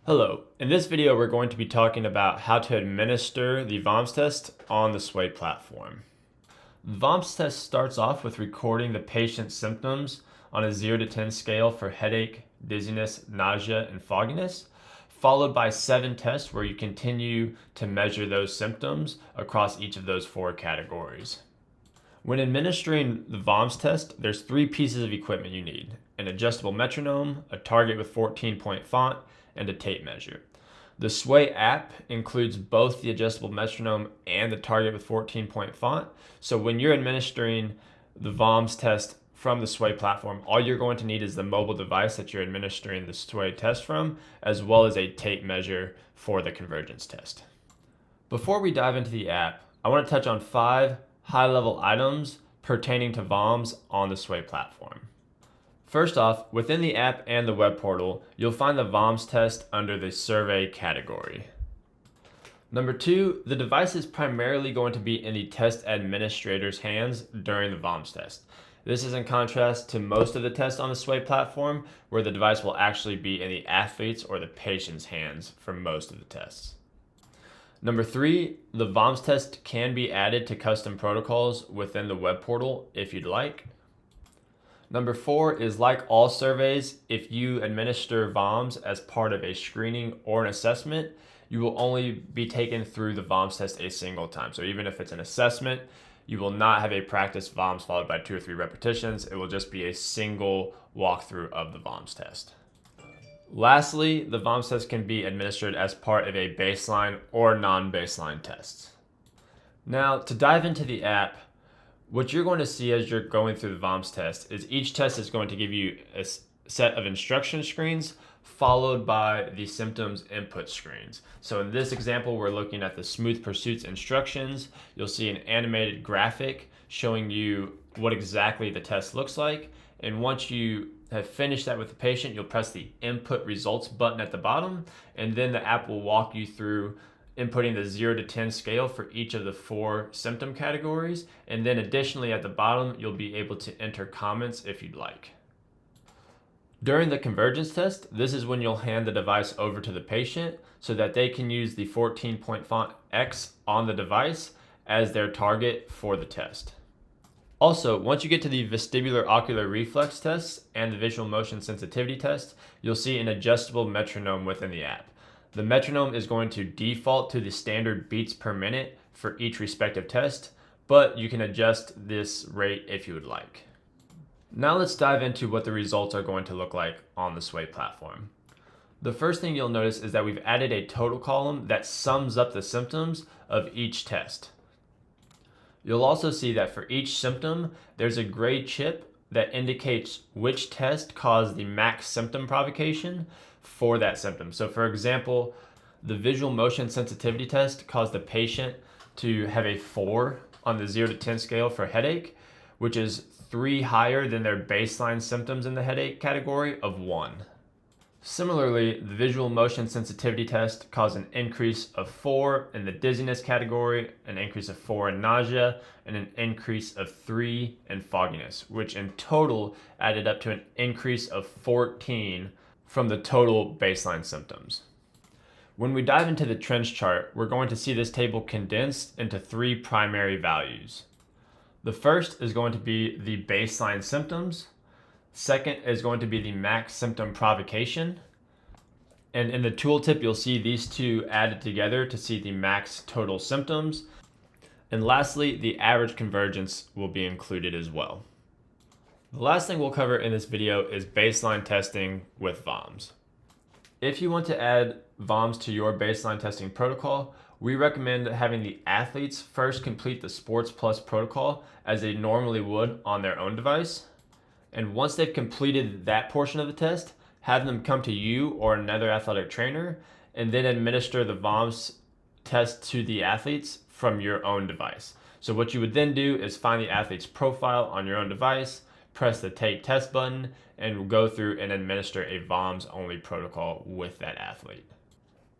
Hello, in this video we're going to be talking about how to administer the VOMS test on the Sway platform. The VOMS test starts off with recording the patient's symptoms on a 0 to 10 scale for headache, dizziness, nausea, and fogginess, followed by 7 tests where you continue to measure those symptoms across each of those 4 categories. When administering the VOMS test, there's 3 pieces of equipment you need: an adjustable metronome, a target with 14-point font, and a tape measure. The Sway app includes both the adjustable metronome and the target with 14-point font. So when you're administering the VOMS test from the Sway platform, all you're going to need is the mobile device that you're administering the Sway test from, as well as a tape measure for the convergence test. Before we dive into the app, I want to touch on 5 high-level items pertaining to VOMS on the Sway platform. First off, within the app and the web portal, you'll find the VOMS test under the survey category. Number 2, the device is primarily going to be in the test administrator's hands during the VOMS test. This is in contrast to most of the tests on the Sway platform, where the device will actually be in the athlete's or the patient's hands for most of the tests. Number 3, the VOMS test can be added to custom protocols within the web portal if you'd like. Number 4 is, like all surveys, if you administer VOMS as part of a screening or an assessment, you will only be taken through the VOMS test a single time. So even if it's an assessment, you will not have a practice VOMS followed by 2 or 3 repetitions. It will just be a single walkthrough of the VOMS test. Lastly, the VOMS test can be administered as part of a baseline or non-baseline test. Now, to dive into the app, what you're going to see as you're going through the VOMS test is each test is going to give you a set of instruction screens followed by the symptoms input screens. So in this example, we're looking at the Smooth Pursuits instructions. You'll see an animated graphic showing you what exactly the test looks like. And once you have finished that with the patient, you'll press the input results button at the bottom, and then the app will walk you through inputting the 0 to 10 scale for each of the 4 symptom categories. And then additionally at the bottom, you'll be able to enter comments if you'd like. During the convergence test, this is when you'll hand the device over to the patient so that they can use the 14-point font X on the device as their target for the test. Also, once you get to the vestibular ocular reflex test and the visual motion sensitivity test, you'll see an adjustable metronome within the app. The metronome is going to default to the standard beats per minute for each respective test, but you can adjust this rate if you would like. Now let's dive into what the results are going to look like on the Sway platform. The first thing you'll notice is that we've added a total column that sums up the symptoms of each test. You'll also see that for each symptom, there's a gray chip that indicates which test caused the max symptom provocation for that symptom. So for example, the visual motion sensitivity test caused the patient to have a 4 on the 0 to 10 scale for headache, which is 3 higher than their baseline symptoms in the headache category of 1. Similarly, the visual motion sensitivity test caused an increase of 4 in the dizziness category, an increase of 4 in nausea, and an increase of 3 in fogginess, which in total added up to an increase of 14 from the total baseline symptoms. When we dive into the trends chart, we're going to see this table condensed into 3 primary values. The first is going to be the baseline symptoms. Second is going to be the max symptom provocation. And in the tooltip, you'll see these 2 added together to see the max total symptoms. And lastly, the average convergence will be included as well. The last thing we'll cover in this video is baseline testing with VOMS. If you want to add VOMS to your baseline testing protocol, we recommend having the athletes first complete the Sports Plus protocol as they normally would on their own device. And once they've completed that portion of the test, have them come to you or another athletic trainer and then administer the VOMS test to the athletes from your own device. So what you would then do is find the athlete's profile on your own device, press the Take Test button, and go through and administer a VOMS only protocol with that athlete.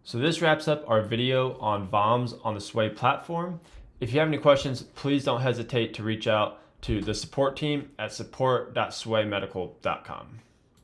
So this wraps up our video on VOMS on the Sway platform. If you have any questions, please don't hesitate to reach out to the support team at support.swaymedical.com.